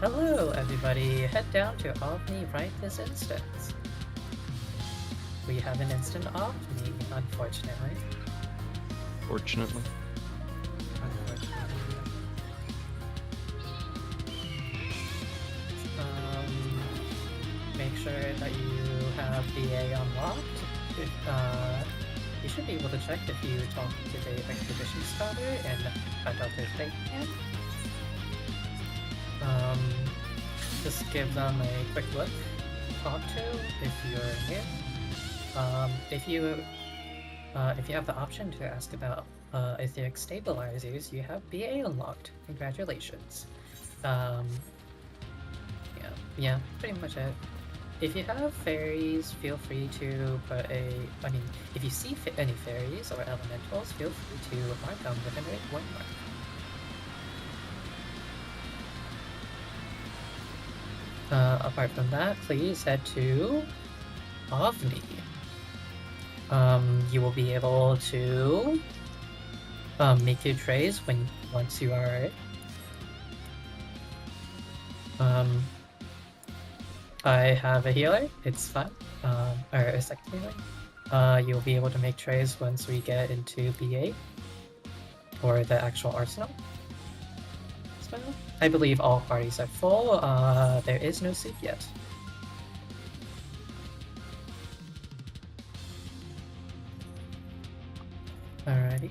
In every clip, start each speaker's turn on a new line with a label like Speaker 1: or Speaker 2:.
Speaker 1: Hello, everybody. Head down to Omni right this instant. We have an instant Omni, unfortunately.
Speaker 2: Fortunately.
Speaker 1: Make sure that you have BA unlocked. If, you should be able to check if you talk to the expedition starter and find out their fate plan. Just give them a quick look, talk to if you're new. If you have the option to ask about etheric stabilizers, you have BA unlocked. Congratulations. Yeah, pretty much it. If you have fairies, feel free to put if you see any fairies or elementals, feel free to mark them with an one mark. Apart from that, please head to Ovni. You will be able to make your trays once you are I have a healer, it's fine. Or a second healer. You'll be able to make trays once we get into BA or the actual arsenal. So, I believe all parties are full. There is no soup yet. Alrighty.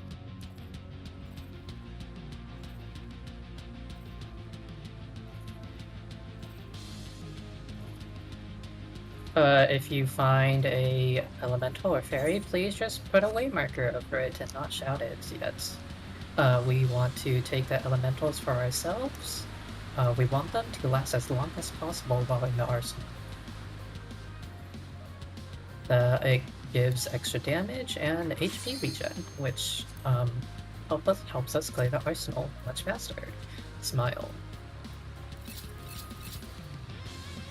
Speaker 1: If you find a elemental or fairy, please just put a waymarker over it and not shout it yet. We want to take the elementals for ourselves. We want them to last as long as possible while in the arsenal. It gives extra damage and HP regen, which helps us clear the arsenal much faster. Smile.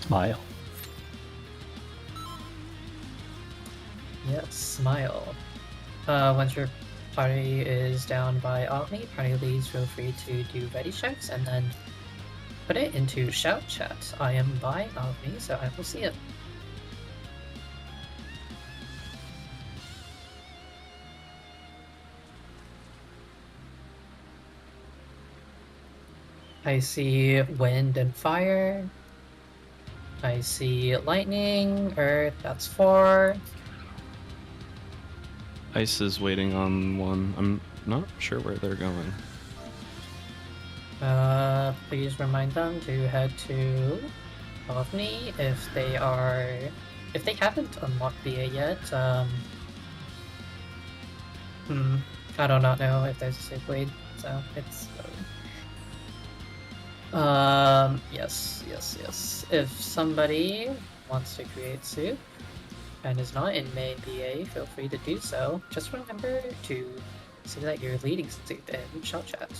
Speaker 3: Smile.
Speaker 1: Yes, smile. Once your party is down by Omni, party leads feel free to do ready checks and then put it into shout chat. I am by Omni, so I will see it. I see wind and fire. I see lightning, earth, that's 4.
Speaker 2: Ice is waiting on one. I'm not sure where they're going.
Speaker 1: Please remind them to head to Ovni if they haven't unlocked BA yet. I do not know if there's a safe lead, so it's yes. If somebody wants to create soup and is not in main BA, feel free to do so. Just remember to say that you're leading soup in shell chat.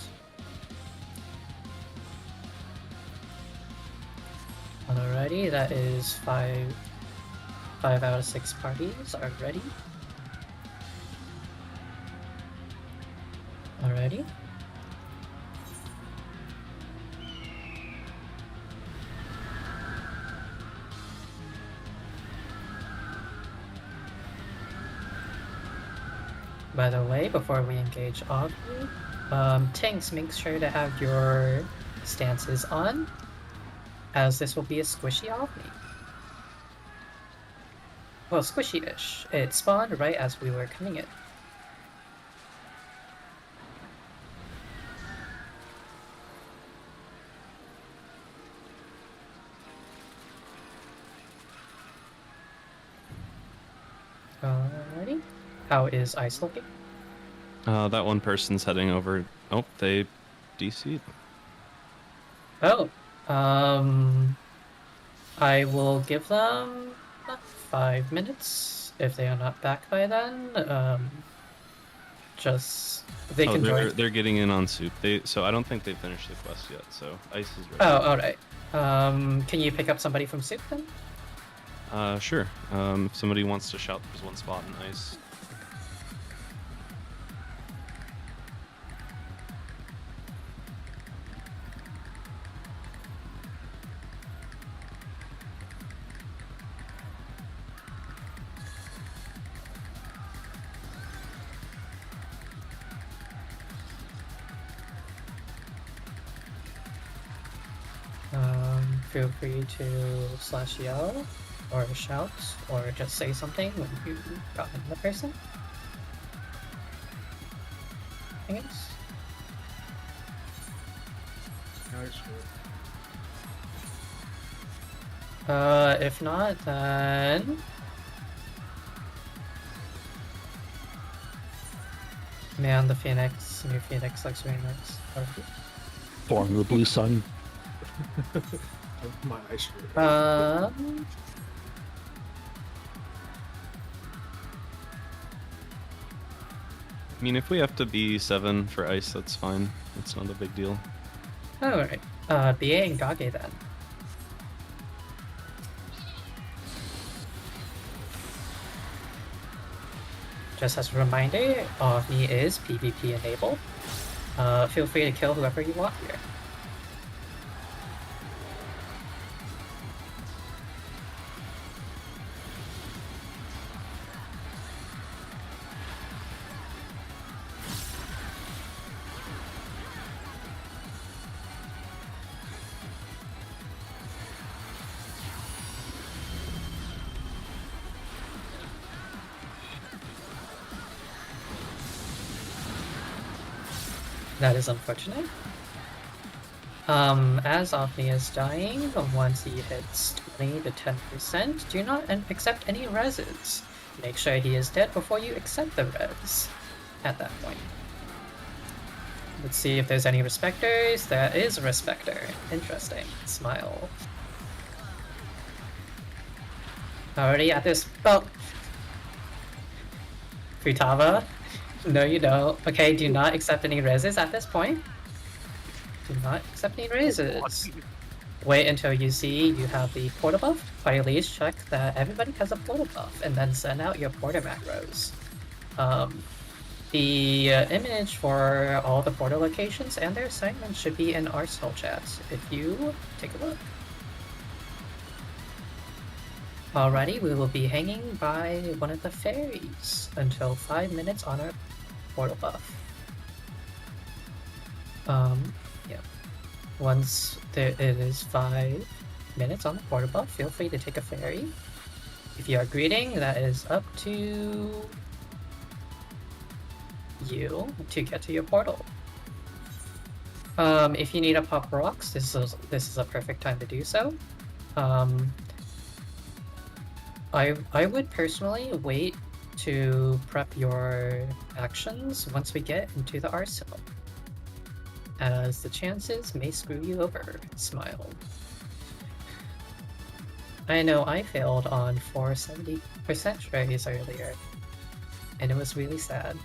Speaker 1: Alrighty, that is 5 out of 6 parties are ready. Alrighty. By the way, before we engage Aubrey, Tinks, make sure to have your stances on, as this will be a squishy Aubrey. Well, squishy-ish. It spawned right as we were coming in. Alrighty. How is ice looking?
Speaker 2: That one person's heading over. Oh, they DC'd.
Speaker 1: Oh. I will give them 5 minutes. If they are not back by then, they can join.
Speaker 2: They're getting in on soup. So I don't think they finished the quest yet. So ice is ready.
Speaker 1: Oh, all right. Can you pick up somebody from soup then?
Speaker 2: Sure. If somebody wants to shout, there's one spot in ice.
Speaker 1: feel free to slash yell or shout or just say something when you run into the person. I guess. If not, then man, the Phoenix, new Phoenix looks really nice.
Speaker 3: Born of the blue sun.
Speaker 4: My ice cream.
Speaker 2: I mean, if we have to be 7 for ice, that's fine. It's not a big deal.
Speaker 1: Alright. BA and Gage then. Just as a reminder, Omni is PvP enabled. Feel free to kill whoever you want here. That is unfortunate. As Omni is dying, once he hits 20 to 10%, do not accept any reses. Make sure he is dead before you accept the res at that point. Let's see if there's any respecters. There is a respecter. Interesting. Smile. Already at this. Oh! Futaba? No, you don't. Okay, do not accept any reses at this point. Do not accept any raises. Wait until you see you have the portal buff. But at least check that everybody has a portal buff, and then send out your portal macros. The image for all the portal locations and their assignments should be in Arsenal chat. If you take a look. Alrighty, we will be hanging by one of the ferries until 5 minutes on our portal buff. Yeah. Once it is 5 minutes on the portal buff, feel free to take a ferry. If you are greeting, that is up to you to get to your portal. If you need to pop rocks, this is a perfect time to do so. I would personally wait to prep your actions once we get into the arsenal, as the chances may screw you over. Smile. I know I failed on 470% trays earlier, and it was really sad.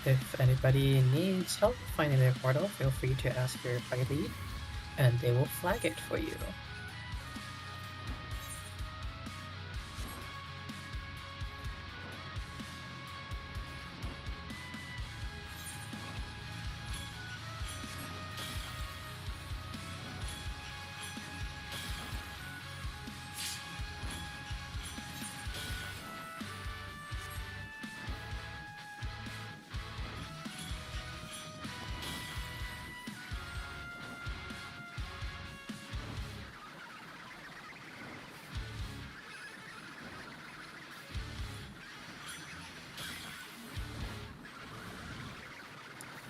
Speaker 1: if anybody needs help finding their portal, feel free to ask your party lead, and they will flag it for you.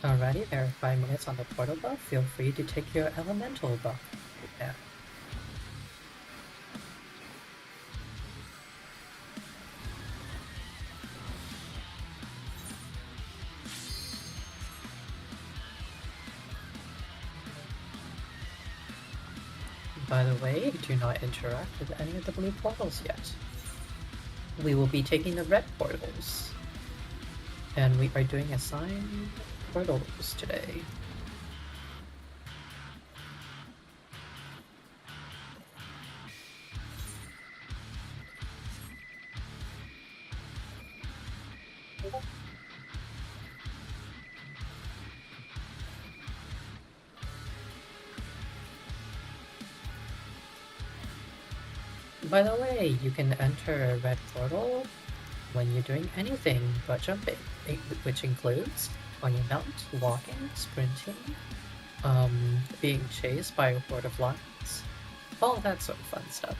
Speaker 1: Alrighty, there are 5 minutes on the portal buff. Feel free to take your elemental buff right now. By the way, do not interact with any of the blue portals yet. We will be taking the red portals. And we are doing assigned portals today. By the way, you can enter a red portal when you're doing anything but jumping, which includes on your mount, walking, sprinting, being chased by a horde of lions, all that sort of fun stuff.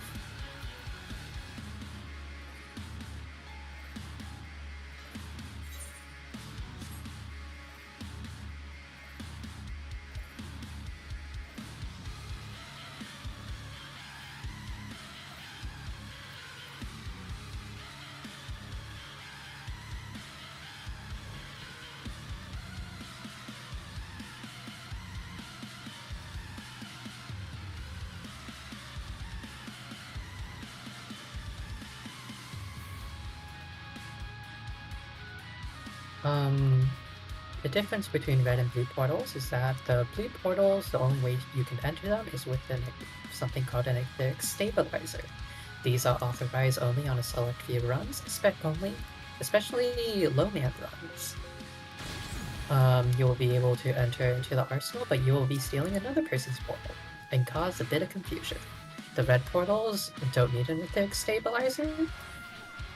Speaker 1: The difference between red and blue portals is that the blue portals, the only way you can enter them is with something called an etheric stabilizer. These are authorized only on a select few runs, especially low man runs. You will be able to enter into the arsenal, but you will be stealing another person's portal and cause a bit of confusion. The red portals don't need an etheric stabilizer,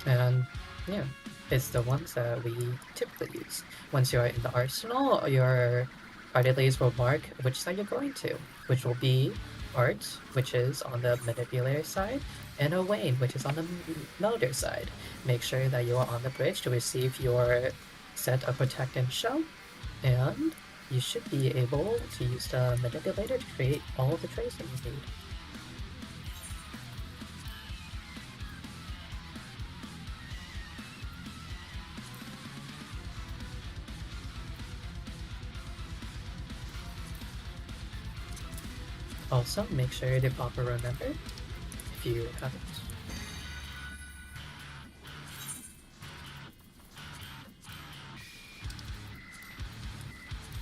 Speaker 1: and yeah. It's the ones that we typically use. Once you're in the arsenal, your party leads will mark which side you're going to, which will be Art, which is on the manipulator side, and Owain, which is on the melder side. Make sure that you are on the bridge to receive your set of Protect and Show, and you should be able to use the manipulator to create all of the trays that you need. Also, make sure to pop a remember if you haven't.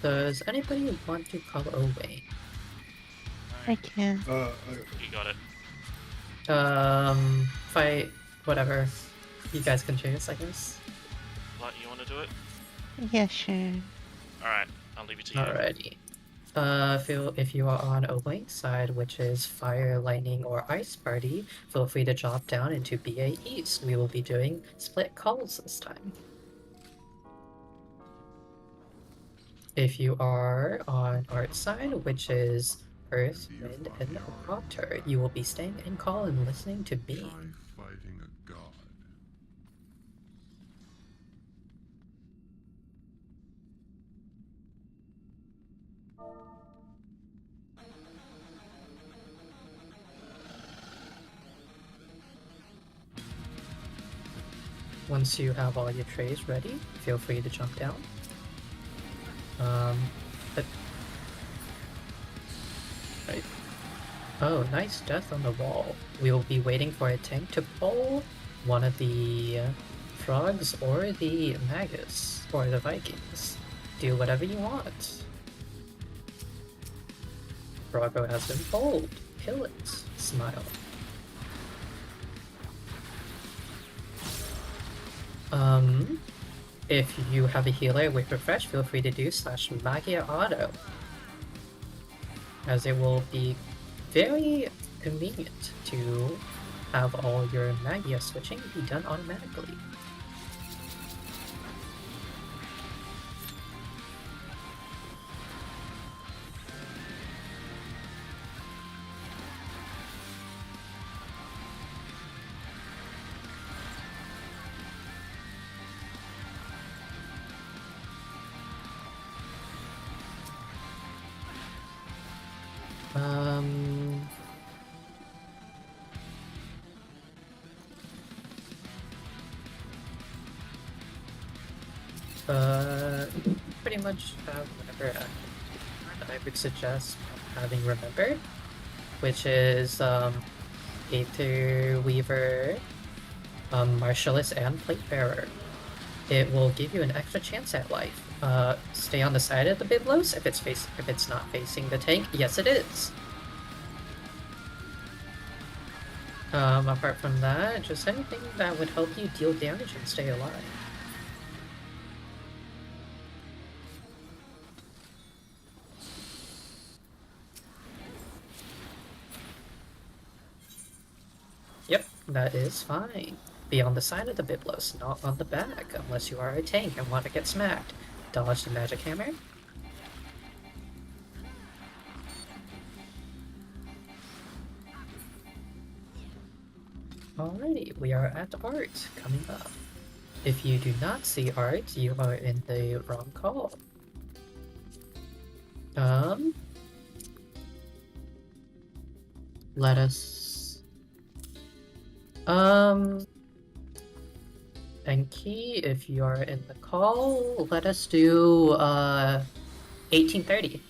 Speaker 1: Does anybody want to call Owain?
Speaker 4: I can.
Speaker 5: You got it.
Speaker 1: Fight, whatever. You guys can choose, I guess.
Speaker 5: Like, you want to do it?
Speaker 4: Yeah, sure.
Speaker 5: Alright, I'll leave it to you.
Speaker 1: Alrighty. If you are on Owain's side, which is Fire, Lightning, or Ice Party, feel free to drop down into BA East. We will be doing split calls this time. If you are on Art's side, which is Earth, Wind, and Water, you will be staying in call and listening to me.
Speaker 6: Fighting a god.
Speaker 1: Once you have all your trays ready, feel free to jump down. Right. Oh, nice death on the wall. We will be waiting for a tank to pull one of the frogs or the magus or the Vikings. Do whatever you want. Froggo has been pulled. Kill it. Smile. If you have a healer with refresh, feel free to do /magia auto, as it will be very convenient to have all your magia switching be done automatically. Pretty much whatever I would suggest having remembered, which is Aether Weaver, Martialist, and Plate Bearer. It will give you an extra chance at life. Stay on the side of the Biblos if it's not facing the tank. Yes, it is. Apart from that, just anything that would help you deal damage and stay alive. Yep, that is fine. Be on the side of the Biblos, not on the back, unless you are a tank and want to get smacked. Dodge the magic hammer. Alrighty, we are at art coming up. If you do not see art, you are in the wrong call. Let us... Enki, if you are in the call, let us do, 1830.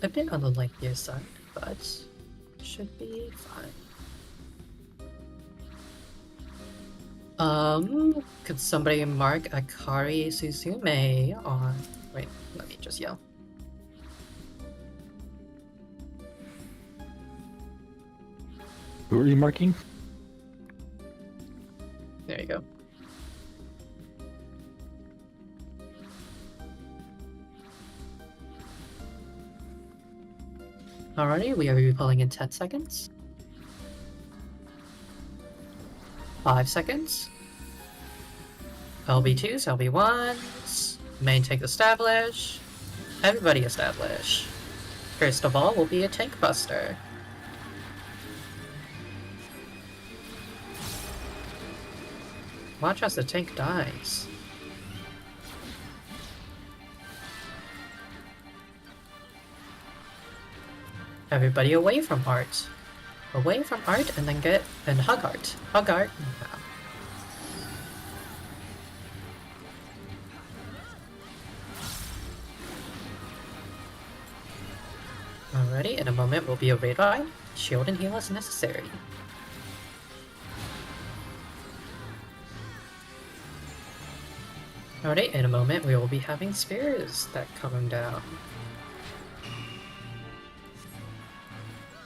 Speaker 1: A bit on the lengthier side, but should be fine. Could somebody mark Akari Suzume on... Wait, let me just yell.
Speaker 3: Who are you marking?
Speaker 1: There you go. Alrighty, we are repelling in 10 seconds. 5 seconds. LB2s, LB1s. Main tank establish. Everybody establish. First of all will be a tank buster. Watch as the tank dies. Everybody away from art. Away from art and then hug art. Hug art now. Alrighty, in a moment will be a raid ride. Shield and heal as necessary. Alright, in a moment we will be having spears that come down.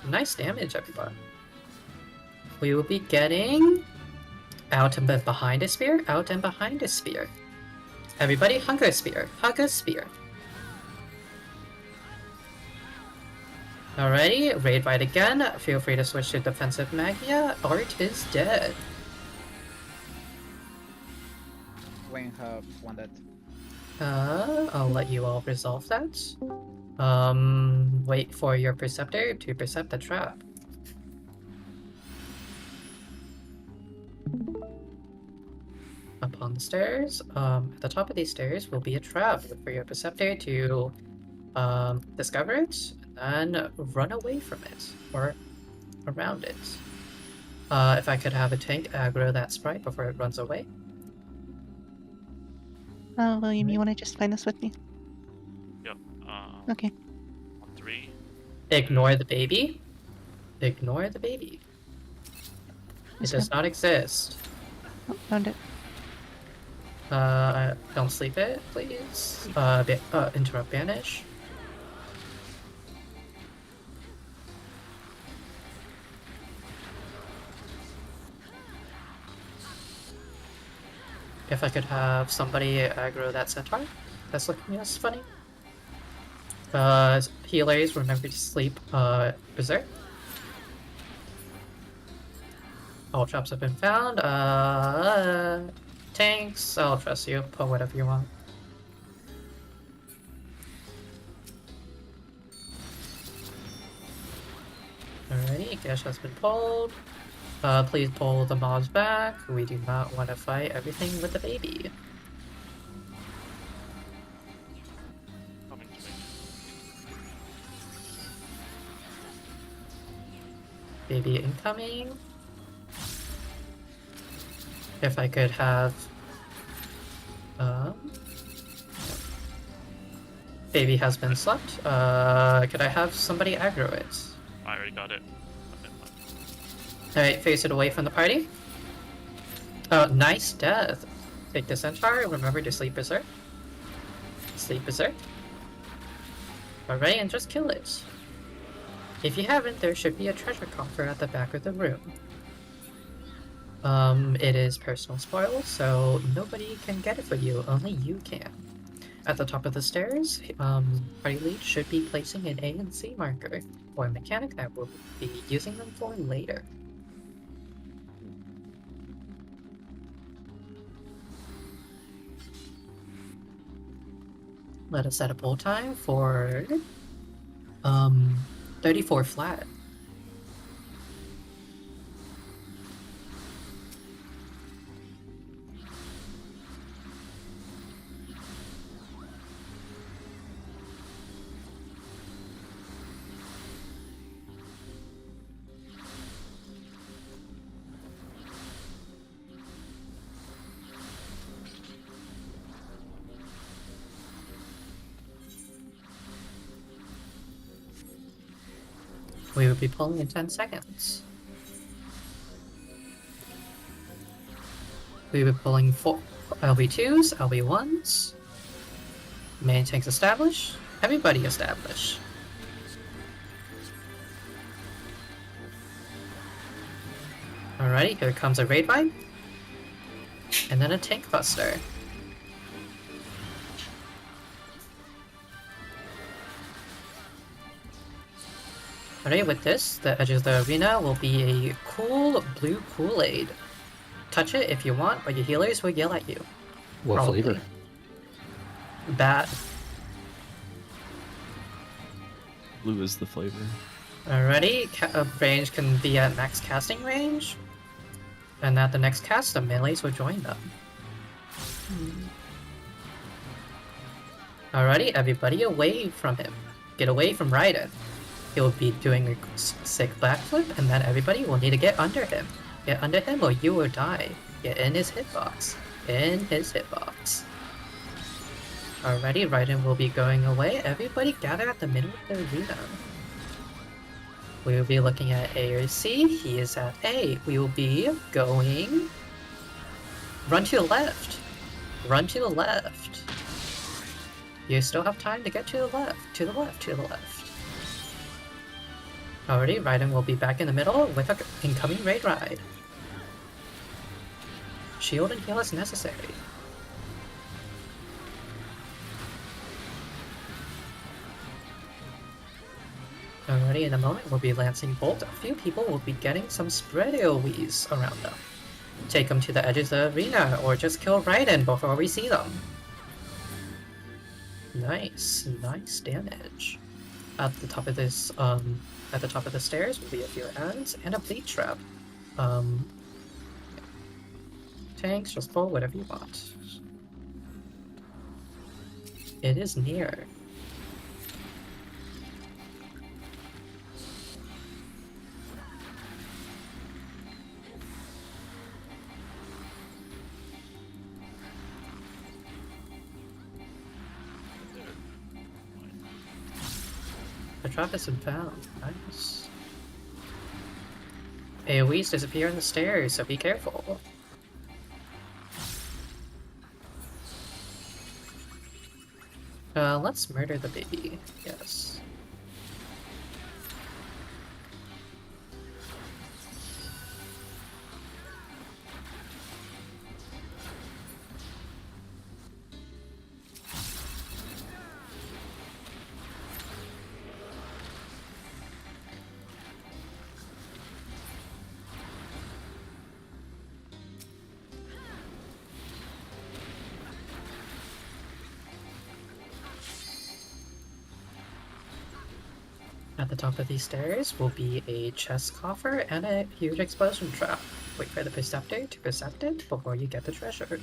Speaker 1: Nice damage, everyone. We will be getting out and behind a spear, out and behind a spear. Everybody hug a spear, hug a spear. Alrighty, raid right again. Feel free to switch to defensive magia. Art is dead.
Speaker 6: Wayne have one dead.
Speaker 1: I'll let you all resolve that. Wait for your Perceptor to percept the trap. Upon the stairs, at the top of these stairs will be a trap for your Perceptor to discover it and then run away from it, or around it. If I could have a tank aggro that sprite before it runs away.
Speaker 4: William, you want to just find this with me?
Speaker 5: Yep.
Speaker 4: Okay.
Speaker 5: On 3.
Speaker 1: Ignore the baby. Ignore the baby. It
Speaker 4: Yes,
Speaker 1: does not exist.
Speaker 4: Oh, found it.
Speaker 1: Don't sleep it, please. Interrupt banish. If I could have somebody aggro that centaur, that's looking as funny. Healers, remember to sleep, berserk. All traps have been found. Tanks, I'll trust you. Put whatever you want. Alrighty, Gash has been pulled. Please pull the mobs back. We do not want to fight everything with the baby.
Speaker 5: Coming to me.
Speaker 1: Baby incoming. If I could have... Baby has been slept. Could I have somebody aggro it?
Speaker 5: I already got it.
Speaker 1: Alright, face it away from the party. Oh, nice death. Take the centaur. Remember to sleep berserk. Sleep berserk. Alright, and just kill it. If you haven't, there should be a treasure coffer at the back of the room. It is personal spoil, so nobody can get it for you, only you can. At the top of the stairs, party lead should be placing an A and C marker, or a mechanic that will be using them for later. Let us set a pull time for 34 flat. We will be pulling in 10 seconds. We will be pulling 4 LB2s, LB1s. Main tanks established. Everybody established. Alrighty, here comes a raid vibe. And then a tank buster. Alright, with this, the edge of the arena will be a cool blue Kool-Aid. Touch it if you want, but your healers will yell at you.
Speaker 3: What
Speaker 1: Probably.
Speaker 3: flavor?
Speaker 1: Bad.
Speaker 2: Blue is the flavor.
Speaker 1: Alrighty, range can be at max casting range. And at the next cast, the melees will join them. Alrighty, everybody away from him. Get away from Raiden. He'll be doing a sick backflip, and then everybody will need to get under him. Get under him or you will die. Get in his hitbox. In his hitbox. Alrighty, Raiden will be going away. Everybody gather at the middle of the arena. We will be looking at A or C. He is at A. We will be going... Run to the left. Run to the left. You still have time to get to the left. To the left. To the left. Alrighty, Raiden will be back in the middle with an incoming raid ride. Shield and heal as necessary. Alrighty, in a moment we'll be lancing bolt. A few people will be getting some spread AoEs around them. Take them to the edges of the arena, or just kill Raiden before we see them. Nice, nice damage. At the top of this, at the top of the stairs will be a few ads and a bleed trap. Tanks, just pull whatever you want. It is near. The trap has been found. Nice. AoEs disappear on the stairs, so be careful. Let's murder the baby. Yes. At the top of these stairs will be a chest coffer and a huge explosion trap. Wait for the Perceptor to percept it before you get the treasure.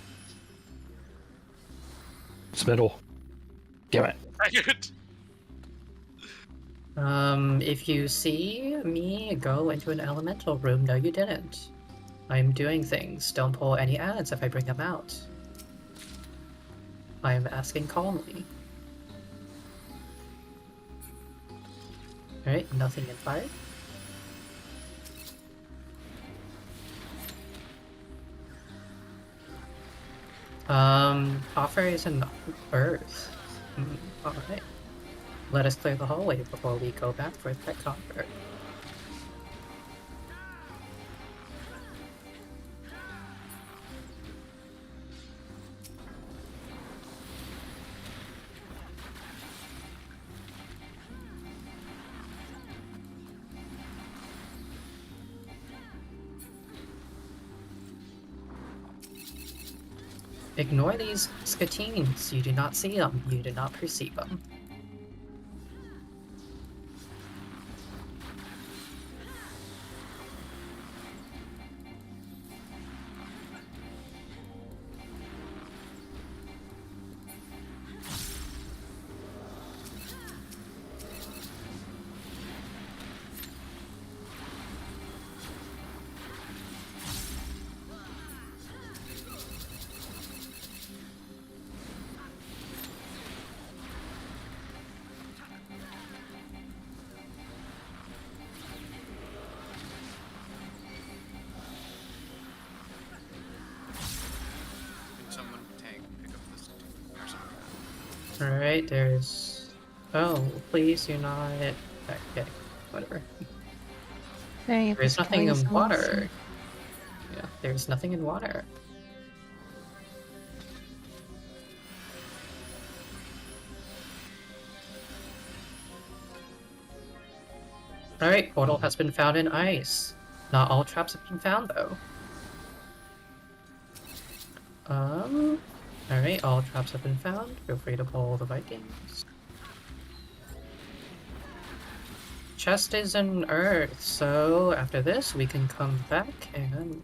Speaker 3: It's middle. Damn it.
Speaker 5: Good.
Speaker 1: If you see me go into an elemental room, no you didn't. I'm doing things. Don't pull any ads if I bring them out. I am asking calmly. Alright, nothing in fire. Offer is an earth. Alright. Let us clear the hallway before we go back for that coffer. Ignore these scatines. You do not see them. You do not perceive them.
Speaker 7: Someone tank pick up this or something.
Speaker 1: Alright, there's... Oh, please do not... Okay, whatever.
Speaker 4: Sorry, if
Speaker 1: There's
Speaker 4: it's
Speaker 1: nothing
Speaker 4: killing
Speaker 1: in
Speaker 4: someone,
Speaker 1: water. Yeah, there's nothing in water. Alright, portal has been found in ice. Not all traps have been found, though. Alright, all traps have been found. Feel free to pull the Vikings. Chest is in earth, so after this we can come back and...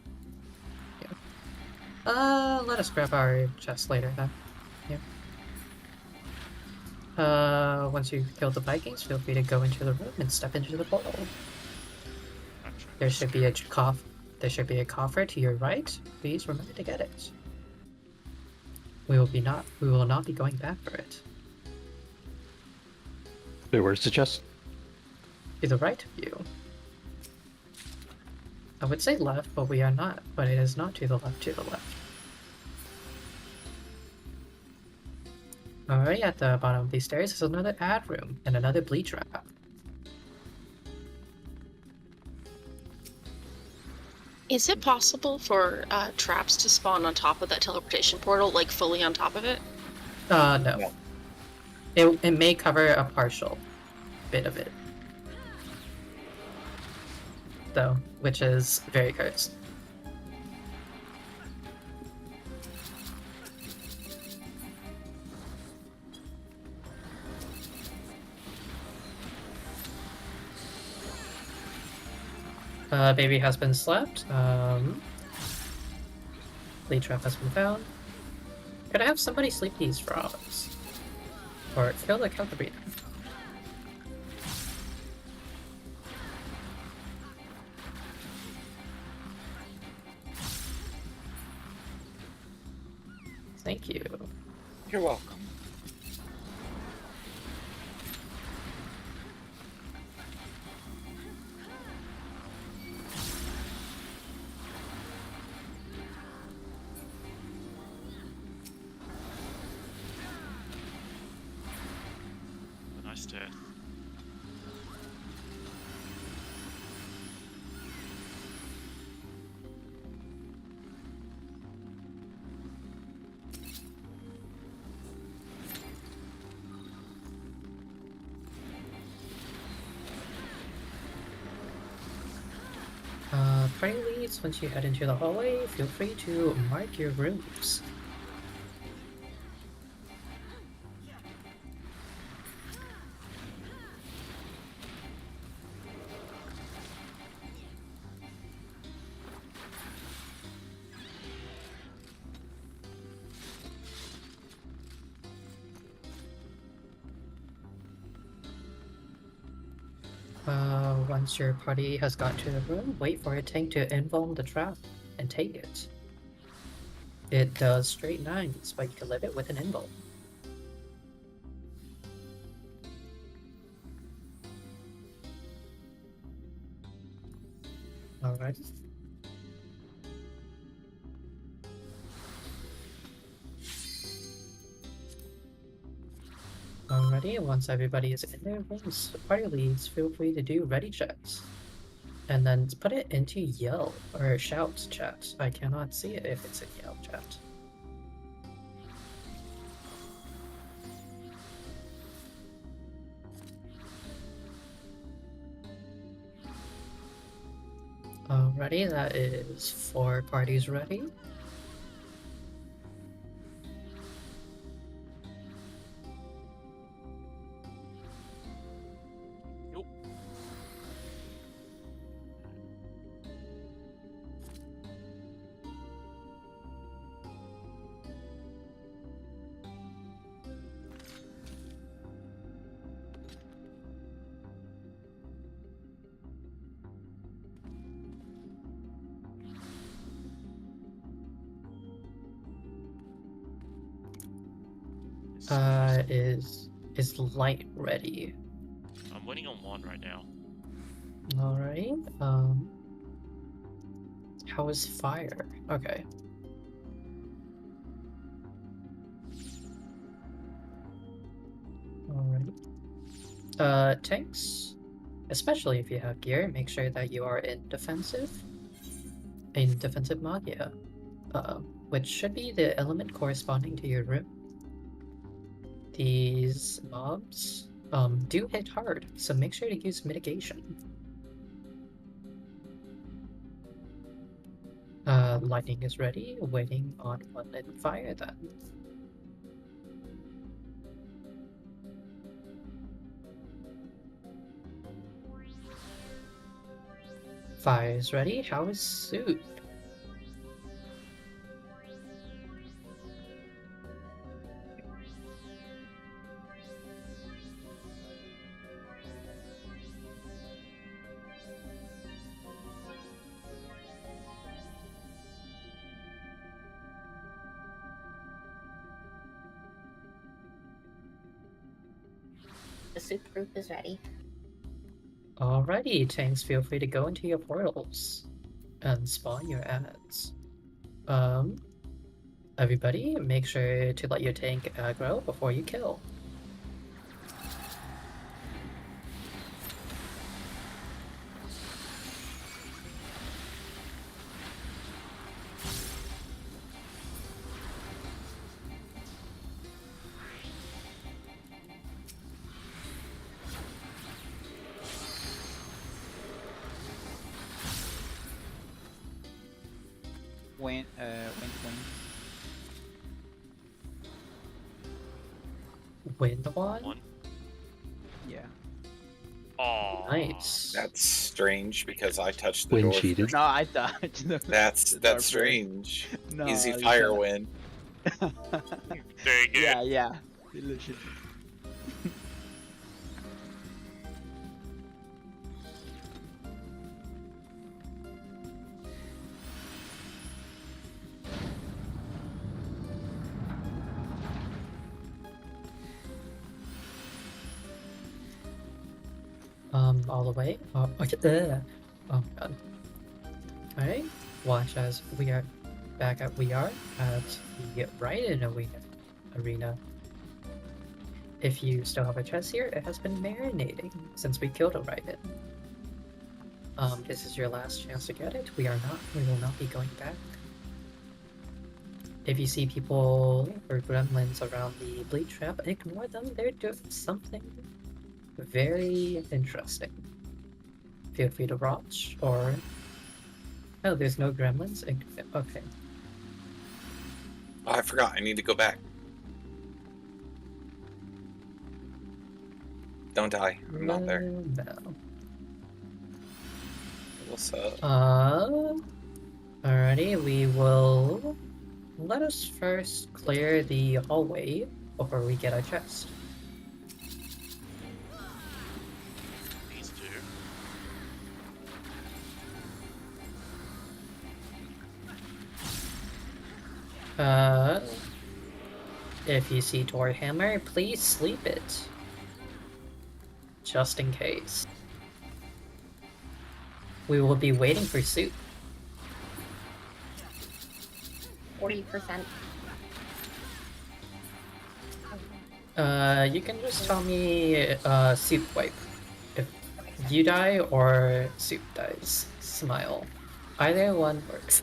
Speaker 1: Yeah. Let us grab our chest later then. Yeah. Once you've killed the Vikings, feel free to go into the room and step into the portal. There should be a coffer to your right. Please remember to get it. We will not be going back for it.
Speaker 3: Wait, where's the chest?
Speaker 1: To the right of you. I would say left, but but it is not to the left. Alright, at the bottom of these stairs is another ad room and another bleach trap.
Speaker 8: Is it possible for traps to spawn on top of that teleportation portal, like fully on top of it?
Speaker 1: No. It may cover a partial bit of it. Though, which is very cursed. Baby has been slept. Lead trap has been found. Could I have somebody sleep these frogs? Or kill the breeder? Thank you.
Speaker 6: You're welcome.
Speaker 5: Nice death.
Speaker 1: Party leads, once you head into the hallway, feel free to mark your rooms. Once your party has got to the room, wait for a tank to invuln the trap and take it. It does straight 9s, but you can live it with an invuln. Alright. Alrighty, once everybody is in their rooms, party leads, feel free to do ready checks. And then put it into yell or shout chat. I cannot see it if it's in yell chat. Alrighty, that is 4 parties ready.
Speaker 5: Yup.
Speaker 1: Is light ready?
Speaker 5: I'm winning on 1 right now.
Speaker 1: Alright, how is fire? Okay. Alright. Tanks, especially if you have gear, make sure that you are in defensive mod, yeah. Which should be the element corresponding to your room. These mobs do hit hard, so make sure to use mitigation. Lightning is ready, waiting on 1 in fire then. Fire is ready, how is suit?
Speaker 9: The soup group is ready.
Speaker 1: Alrighty, tanks, feel free to go into your portals and spawn your ads. Everybody, make sure to let your tank aggro before you kill.
Speaker 6: Win.
Speaker 1: Win the one?
Speaker 5: 1.
Speaker 6: Yeah.
Speaker 5: Oh.
Speaker 1: Nice.
Speaker 10: That's strange because I touched the
Speaker 3: Win
Speaker 10: door.
Speaker 3: cheated.
Speaker 6: No, I dodged.
Speaker 10: That's
Speaker 6: the door
Speaker 10: strange.
Speaker 6: No,
Speaker 10: Easy
Speaker 6: you
Speaker 10: fire
Speaker 6: cannot.
Speaker 10: win.
Speaker 5: Dang it.
Speaker 6: Yeah. Illusion.
Speaker 1: All the way. Oh, okay. Oh god. Alright. Watch as we are back at the Raiden arena. if you still have a chest here, it has been marinating since we killed a Raiden. This is your last chance to get it. We will not be going back. If you see people or gremlins around the bleach trap, ignore them. They're doing something very interesting. Feel free to watch, or... Oh, there's no gremlins? Okay.
Speaker 10: Oh, I forgot. I need to go back. Don't die. I'm not there.
Speaker 1: No.
Speaker 10: What's up?
Speaker 1: Alrighty, we will... Let us first clear the hallway before we get our chest.
Speaker 5: These two.
Speaker 1: If you see Tor Hammer, please sleep it. Just in case. We will be waiting for soup.
Speaker 9: 40%.
Speaker 1: You can just tell me, soup wipe. If you die or soup dies. Smile. Either one works.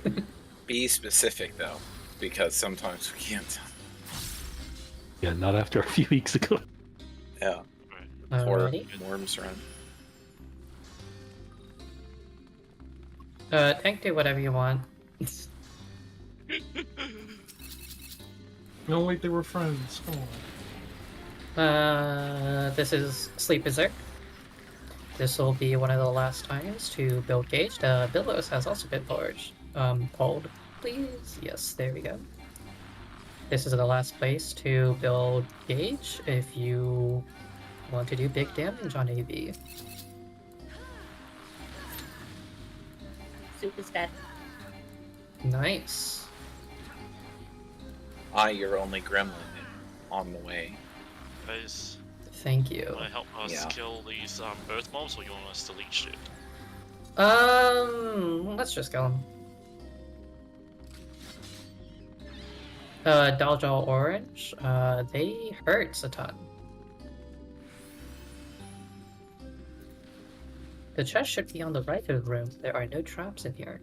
Speaker 10: Be specific though, because sometimes we can't.
Speaker 3: Yeah, not after a few weeks ago.
Speaker 10: Yeah.
Speaker 5: Right.
Speaker 10: Or
Speaker 1: Alrighty.
Speaker 10: worms run.
Speaker 1: Tank, do whatever you want.
Speaker 11: No, wait, they were friends. Come on.
Speaker 1: This is Sleep Berserk. This will be one of the last times to build Gage. Billows has also been forged. Pulled. Please? Yes, there we go. This is the last place to build Gage if you want to do big damage on AV.
Speaker 9: Soup is dead.
Speaker 1: Nice.
Speaker 10: Your only gremlin on the way.
Speaker 5: Guys,
Speaker 1: Thank you.
Speaker 5: wanna help us
Speaker 10: Yeah.
Speaker 5: kill these earth mobs, or you want us to leech it?
Speaker 1: Let's just go. Dolljaw Orange, they hurt a ton. The chest should be on the right of the room. There are no traps in here.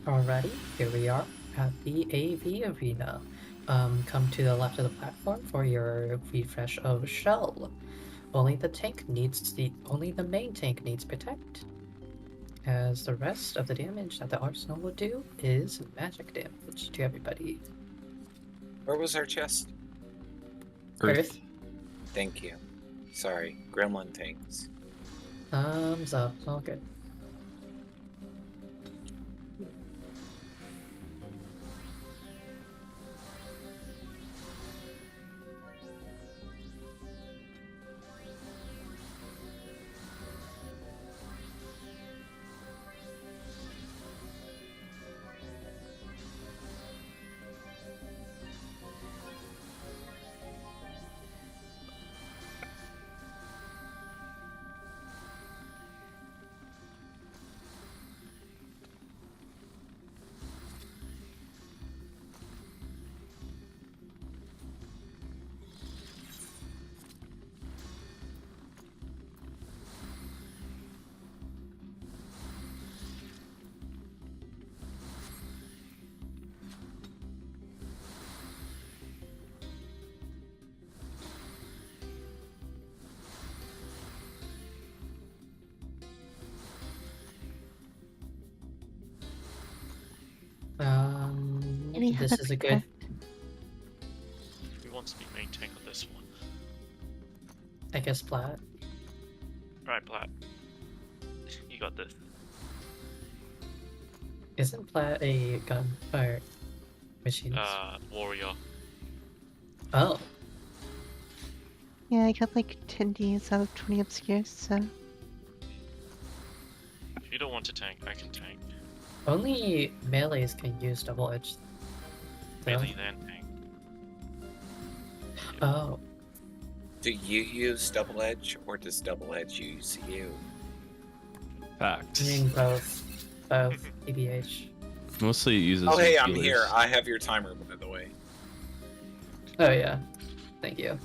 Speaker 1: Alrighty, here we are at the AV arena. Come to the left of the platform for your refresh of shell. Only the main tank needs protect, as the rest of the damage that the arsenal will do is magic damage to everybody.
Speaker 10: Where was our chest?
Speaker 1: Earth.
Speaker 10: Thank you. Sorry, gremlin tanks.
Speaker 1: Thumbs up, all good.
Speaker 4: Any
Speaker 1: This
Speaker 4: other
Speaker 1: is a good.
Speaker 5: Who wants to be main tank on this one?
Speaker 1: I guess Plat.
Speaker 5: Alright, Plat. You got this.
Speaker 1: Isn't Plat a gunfire machine?
Speaker 5: Warrior.
Speaker 1: Oh.
Speaker 4: Yeah, I got like 10 Ds out of 20 obscures, so.
Speaker 5: If you don't want to tank, I can tank.
Speaker 1: Only melees can use double edge.
Speaker 5: Melee then tank.
Speaker 1: Oh,
Speaker 10: Do you use double edge or does double edge use you?
Speaker 2: Fact.
Speaker 1: I mean both. Both. TBH.
Speaker 2: Mostly it uses.
Speaker 10: Oh, hey,
Speaker 2: your
Speaker 10: I'm here.
Speaker 2: healers.
Speaker 10: I have your timer, by the way.
Speaker 1: Oh yeah. Thank you.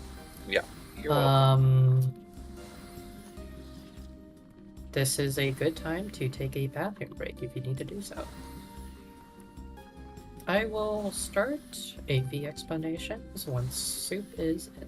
Speaker 10: Yeah, you're welcome.
Speaker 1: This is a good time to take a bathroom break if you need to do so. I will start AV explanations once soup is in.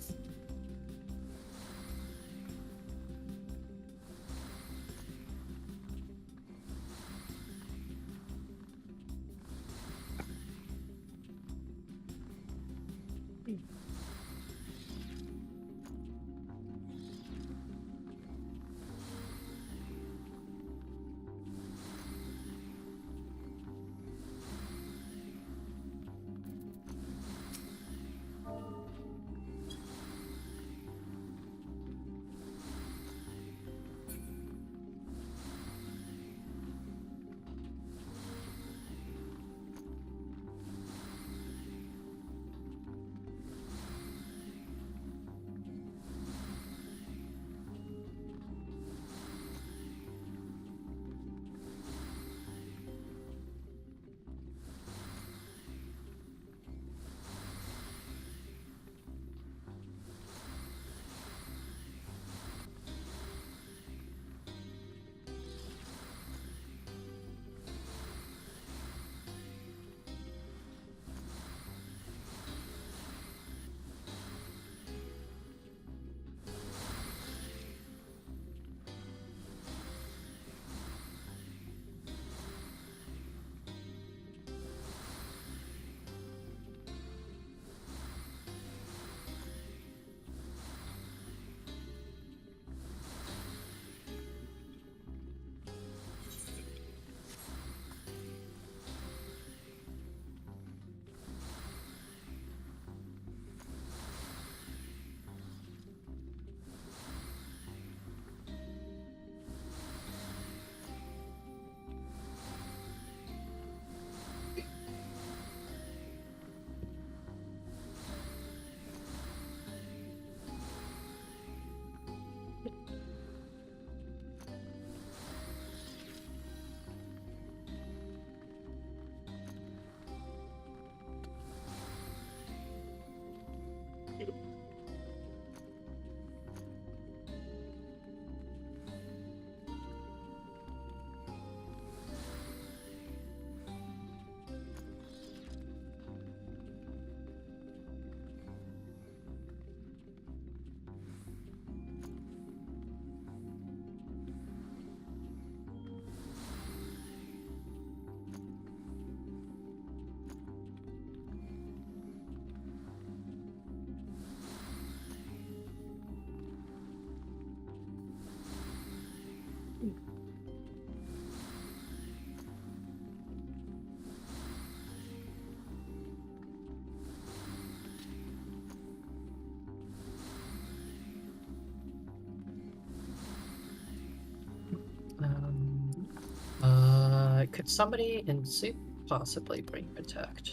Speaker 1: Could somebody in soup possibly bring protect?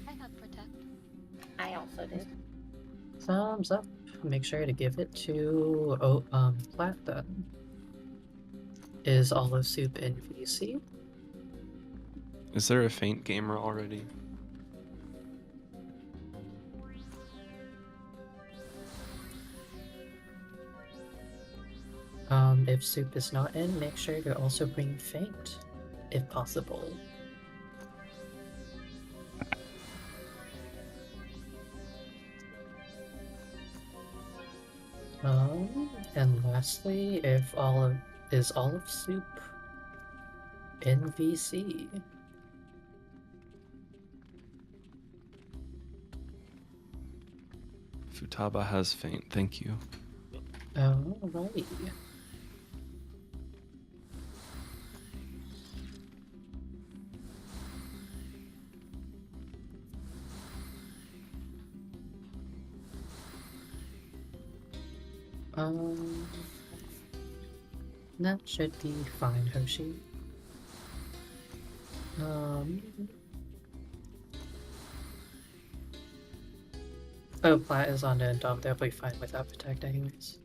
Speaker 9: I have protect. I also did.
Speaker 1: Thumbs up. Make sure to give it to Plat then. Is Olive Soup in VC?
Speaker 2: Is there a faint gamer already?
Speaker 1: If Soup is not in, make sure to also bring Faint, if possible. And lastly, if Olive Soup in VC?
Speaker 2: Futaba has faint, thank you.
Speaker 1: Alrighty. Um, that should be fine, Hoshi. Oh, Plat is on and they'll be fine without protect anyways.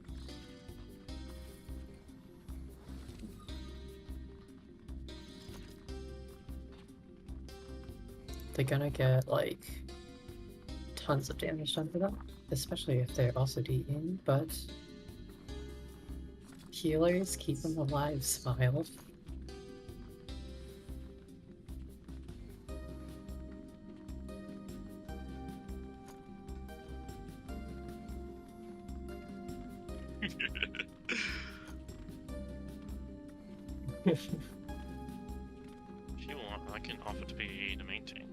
Speaker 1: They're gonna get like tons of damage done to them, especially if they're also DEing, but healers keep them alive, smile.
Speaker 5: If you want, I can offer to be the main tank.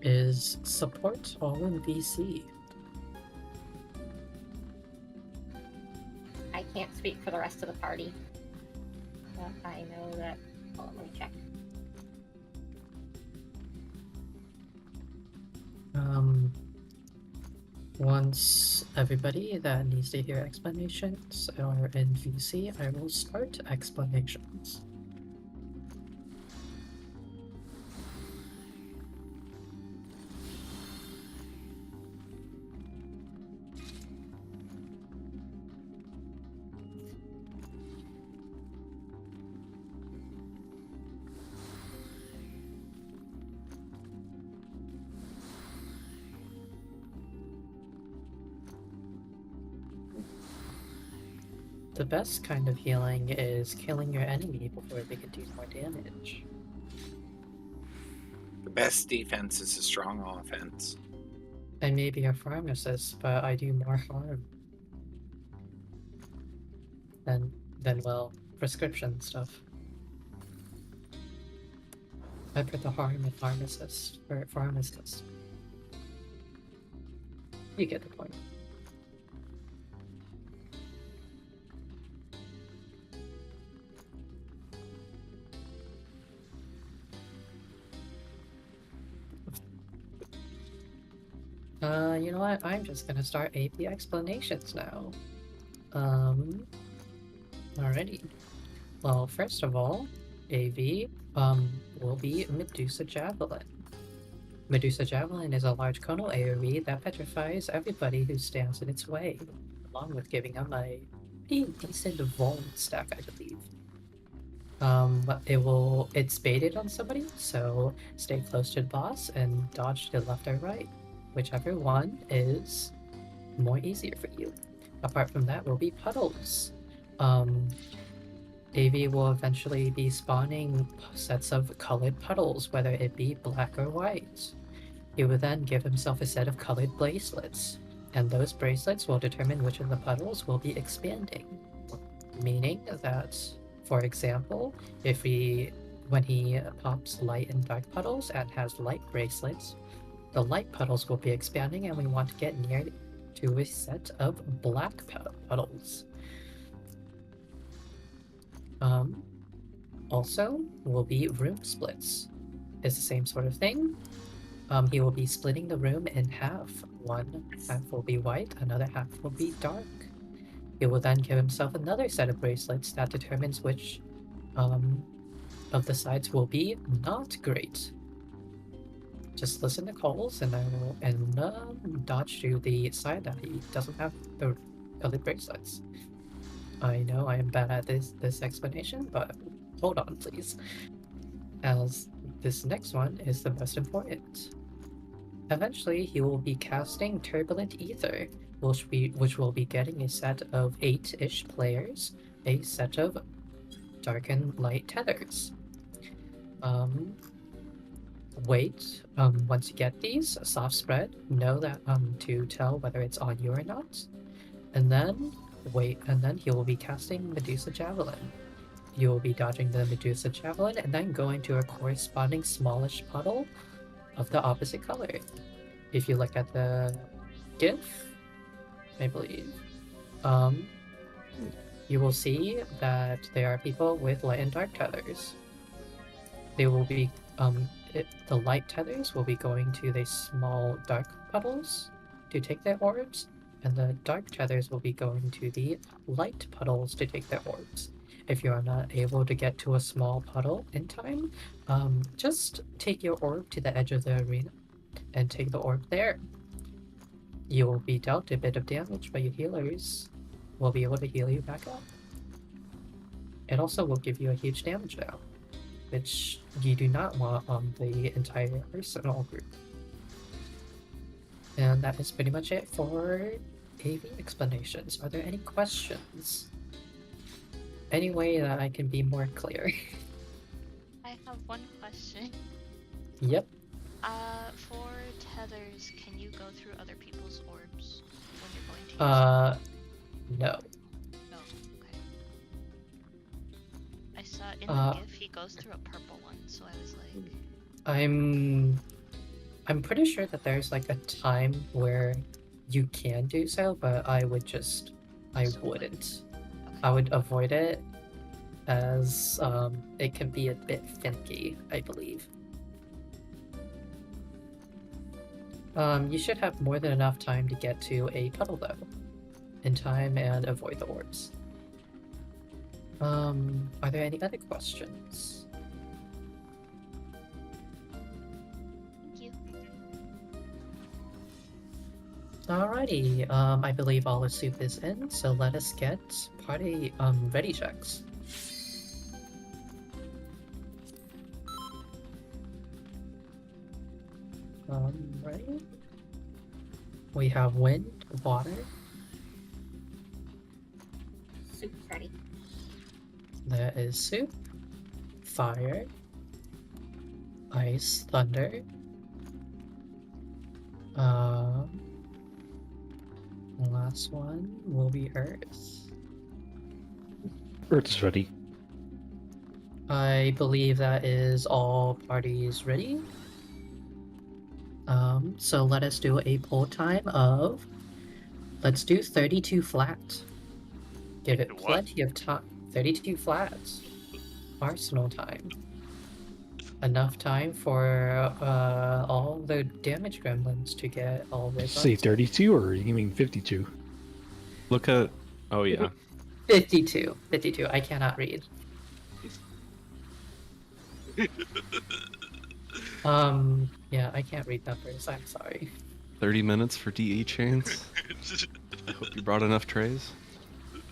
Speaker 1: Is support all in VC?
Speaker 9: I can't speak for the rest of the party. But I know that. Hold on, let me check.
Speaker 1: Once everybody that needs to hear explanations are in VC, I will start explanations. The best kind of healing is killing your enemy before they can do more damage.
Speaker 10: The best defense is a strong offense.
Speaker 1: I may be a pharmacist, but I do more harm than well, prescription stuff. I put the harm in pharmacist or pharmacist. You get the point. You know what? I'm just gonna start AP explanations now. Alrighty. Well, first of all, AV, will be Medusa Javelin. Medusa Javelin is a large conal AoE that petrifies everybody who stands in its way, along with giving them a pretty decent vuln stack, I believe. It's baited on somebody, so stay close to the boss and dodge to the left or right. Whichever one is more easier for you. Apart from that will be puddles. AV will eventually be spawning sets of colored puddles, whether it be black or white. He will then give himself a set of colored bracelets, and those bracelets will determine which of the puddles will be expanding. Meaning that, for example, when he pops light and dark puddles and has light bracelets, the light puddles will be expanding, and we want to get near to a set of black puddles. Also will be room splits. It's the same sort of thing. He will be splitting the room in half. One half will be white, another half will be dark. He will then give himself another set of bracelets that determines which of the sides will be not great. Just listen to calls, and I will dodge to the side that he doesn't have the colored bracelets. I know I am bad at this explanation, but hold on, please, as this next one is the most important. Eventually, he will be casting Turbulent Ether, which will be getting a set of 8-ish players, a set of dark and light tethers. Once you get these, soft spread, know that to tell whether it's on you or not, and then wait, and then he will be casting Medusa Javelin. You will be dodging the Medusa Javelin and then going to a corresponding smallish puddle of the opposite color. If you look at the GIF, I believe, you will see that there are people with light and dark tethers. They will be the light tethers will be going to the small dark puddles to take their orbs, and the dark tethers will be going to the light puddles to take their orbs. If you are not able to get to a small puddle in time, just take your orb to the edge of the arena and take the orb there. You will be dealt a bit of damage, but your healers will be able to heal you back up. It also will give you a huge damage now, which you do not want on the entire arsenal group. And that is pretty much it for AV explanations. Are there any questions? Any way that I can be more clear?
Speaker 11: I have one question.
Speaker 1: Yep.
Speaker 11: For tethers, can you go through other people's orbs when you're going to use
Speaker 1: No.
Speaker 11: No, okay. I saw in the GIF he goes through a purple one, so I was like...
Speaker 1: I'm pretty sure that there's like a time where you can do so, but I wouldn't.
Speaker 11: Okay.
Speaker 1: I would avoid it as it can be a bit finicky, I believe. You should have more than enough time to get to a puddle though, in time and avoid the orbs. Are there any other questions?
Speaker 11: Thank you.
Speaker 1: Alrighty, I believe all the soup is in, so let us get party ready checks. Right. We have wind, water.
Speaker 9: Soup's ready.
Speaker 1: There is soup, fire, ice, thunder. The last one will be earth.
Speaker 3: Earth is ready.
Speaker 1: I believe that is all parties ready. So let us do a pull time of, let's do 32 flat. Give it
Speaker 5: What?
Speaker 1: plenty of time. 32 flats. Arsenal time. Enough time for all the damage gremlins to get all their
Speaker 3: Say
Speaker 1: buffs.
Speaker 3: 32 or you mean 52?
Speaker 2: Look at. Oh yeah.
Speaker 1: 52. 52. I cannot read. Yeah, I can't read numbers. I'm sorry.
Speaker 2: 30 minutes for DE chains. I hope you brought enough trays.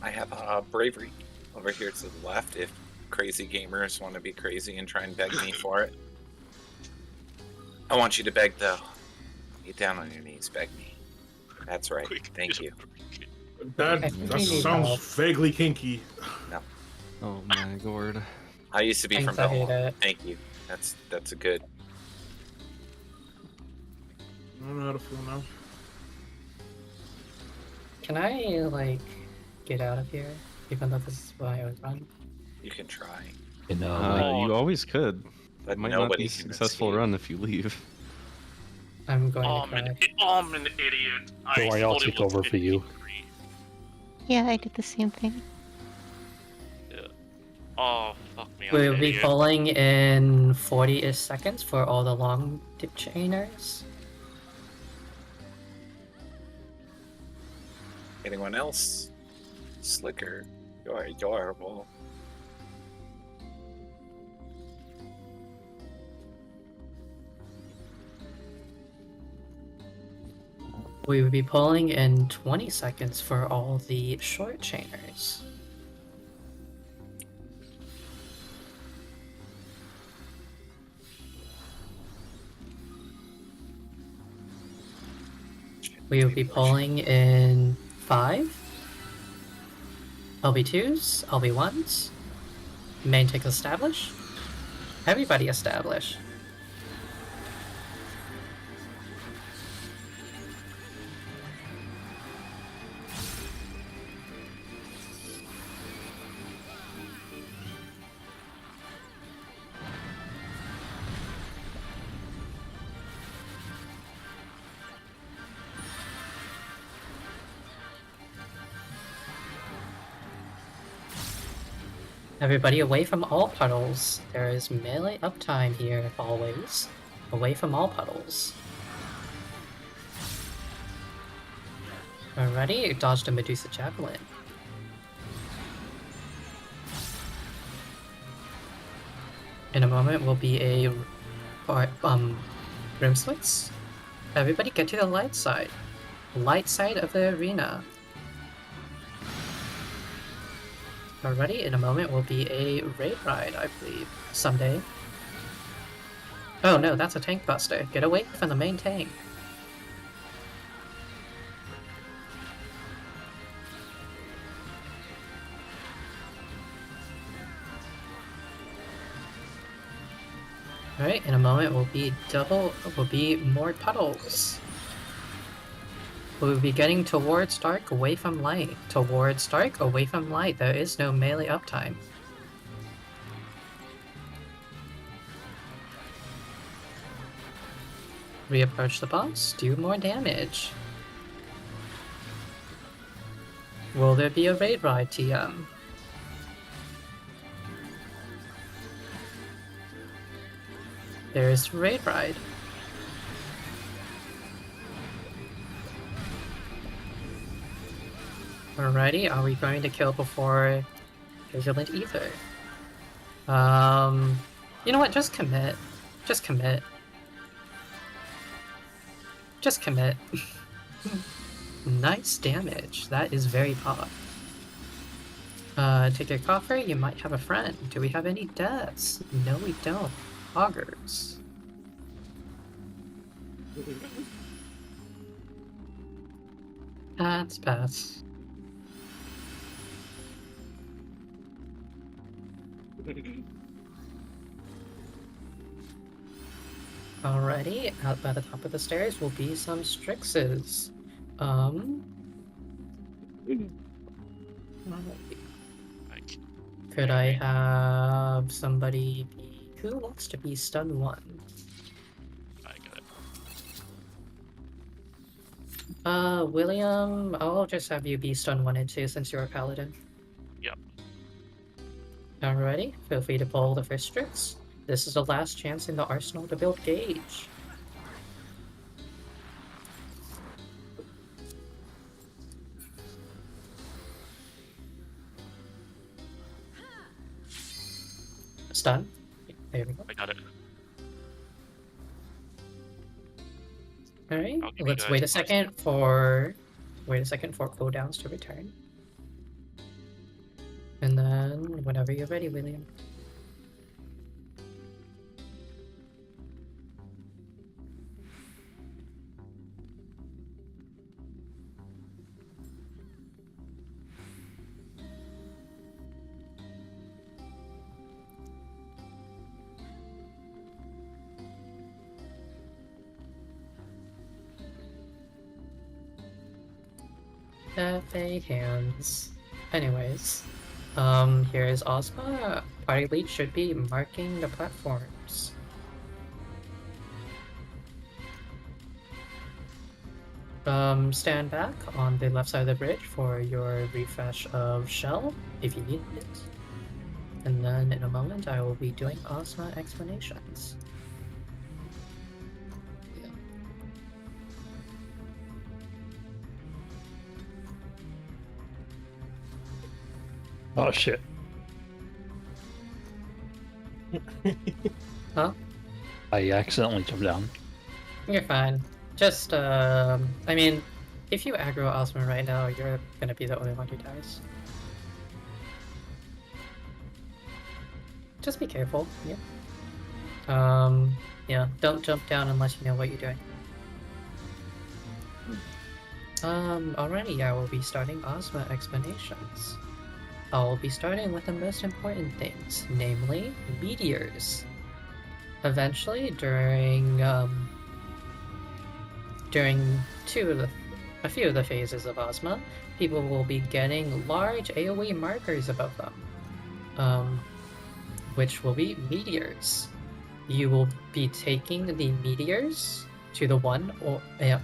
Speaker 10: I have bravery over here to the left if crazy gamers want to be crazy and try and beg me for it. I want you to beg though. Get down on your knees, beg me. That's right. Thank you.
Speaker 1: I
Speaker 12: That
Speaker 1: need
Speaker 12: sounds
Speaker 1: help.
Speaker 12: vaguely kinky.
Speaker 2: Oh my lord.
Speaker 10: I used to be from
Speaker 1: Thanks, I hate
Speaker 10: Belmont.
Speaker 1: it.
Speaker 10: Thank you. That's a good.
Speaker 12: I don't know how to feel now.
Speaker 1: Can I, like, get out of here? Even though this is why I was run?
Speaker 10: You can try,
Speaker 3: You know,
Speaker 2: You always could.
Speaker 10: but
Speaker 2: It might not
Speaker 10: nobody
Speaker 2: be a
Speaker 10: can
Speaker 2: successful
Speaker 10: escape.
Speaker 2: run if you leave.
Speaker 1: I'm going
Speaker 5: Oh,
Speaker 1: to cry.
Speaker 5: I'm an idiot.
Speaker 3: Don't worry, I'll take over for you.
Speaker 4: Yeah, I did the same thing.
Speaker 5: Oh, fuck me. I'm
Speaker 1: We'll
Speaker 5: an
Speaker 1: be
Speaker 5: idiot.
Speaker 1: pulling in 40-ish seconds for all the long dip chainers.
Speaker 10: Anyone else? Slicker, you're adorable.
Speaker 1: We will be pulling in 20 seconds for all the short chainers. We will be pulling in 5 LB2s, LB1s, main tick establish, everybody establish. Everybody away from all puddles. There is melee uptime here, always. Away from all puddles. Alrighty, dodged a Medusa Javelin. In a moment will be a Rimswitz. Everybody get to the light side. Light side of the arena. Alrighty, in a moment will be a raid ride, I believe. Someday. Oh no, that's a tank buster. Get away from the main tank. Alright, in a moment will be more puddles. We'll be getting towards dark, away from light. Towards dark, away from light. There is no melee uptime. Reapproach the boss, do more damage. Will there be a raid ride, TM? There's raid ride. Alrighty, are we going to kill before Vigilant Ether? You know what, just commit. Just commit. Just commit. Nice damage. That is very pop. Take your coffer, you might have a friend. Do we have any deaths? No, we don't. Augers. That's pass. Alrighty, out by the top of the stairs will be some Strixes. Could I have somebody be... Who wants to be stun 1?
Speaker 5: I got it.
Speaker 1: William, I'll just have you be stun 1 and 2 since you're a paladin.
Speaker 5: Yep.
Speaker 1: Alrighty, feel free to pull the first Strix. This is the last chance in the arsenal to build gauge. Stun. There we go.
Speaker 5: I got it.
Speaker 1: Alright,
Speaker 5: I'll give you
Speaker 1: let's
Speaker 5: guys
Speaker 1: wait a
Speaker 5: plus.
Speaker 1: second for cooldowns to return. And then whenever you're ready, William. FA hands. Anyways, here is Ozma. Party lead should be marking the platforms. Stand back on the left side of the bridge for your refresh of shell, if you need it. And then in a moment I will be doing Ozma explanations.
Speaker 3: Oh shit.
Speaker 1: Huh?
Speaker 3: I accidentally jumped down.
Speaker 1: You're fine. Just, I mean, if you aggro Ozma right now, you're gonna be the only one who dies. Just be careful, yeah. Yeah, don't jump down unless you know what you're doing. Alrighty, I will be starting Ozma explanations. I'll be starting with the most important things, namely meteors. Eventually, during a few of the phases of Ozma, people will be getting large AoE markers above them, which will be meteors. You will be taking the meteors to the 1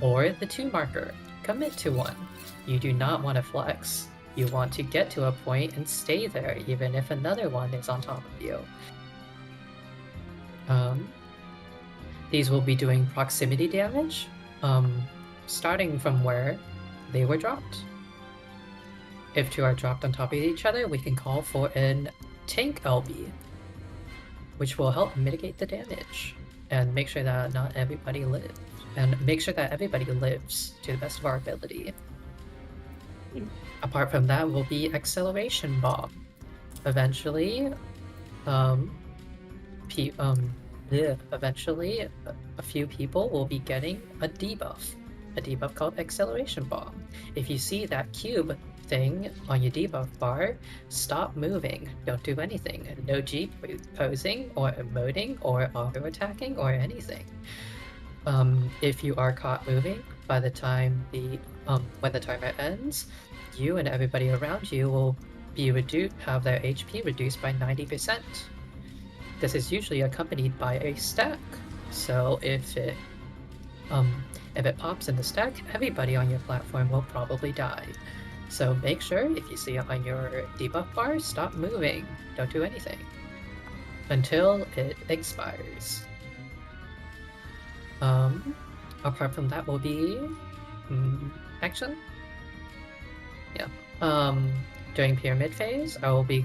Speaker 1: or the 2 marker. Commit to 1. You do not want to flex. You want to get to a point and stay there, even if another one is on top of you. These will be doing proximity damage, starting from where they were dropped. If two are dropped on top of each other, we can call for an tank LB, which will help mitigate the damage and make sure that not everybody lives, and make sure that everybody lives to the best of our ability. Apart from that will be acceleration bomb. Eventually, eventually a few people will be getting a debuff called acceleration bomb. If you see that cube thing on your debuff bar, stop moving, don't do anything. No G posing or emoting or auto attacking or anything. If you are caught moving by the time when the timer ends, you and everybody around you will be have their HP reduced by 90%. This is usually accompanied by a stack, so if it pops in the stack, everybody on your platform will probably die. So make sure if you see it on your debuff bar, stop moving, don't do anything until it expires. Apart from that will be actually, yeah. During pyramid phase, I will be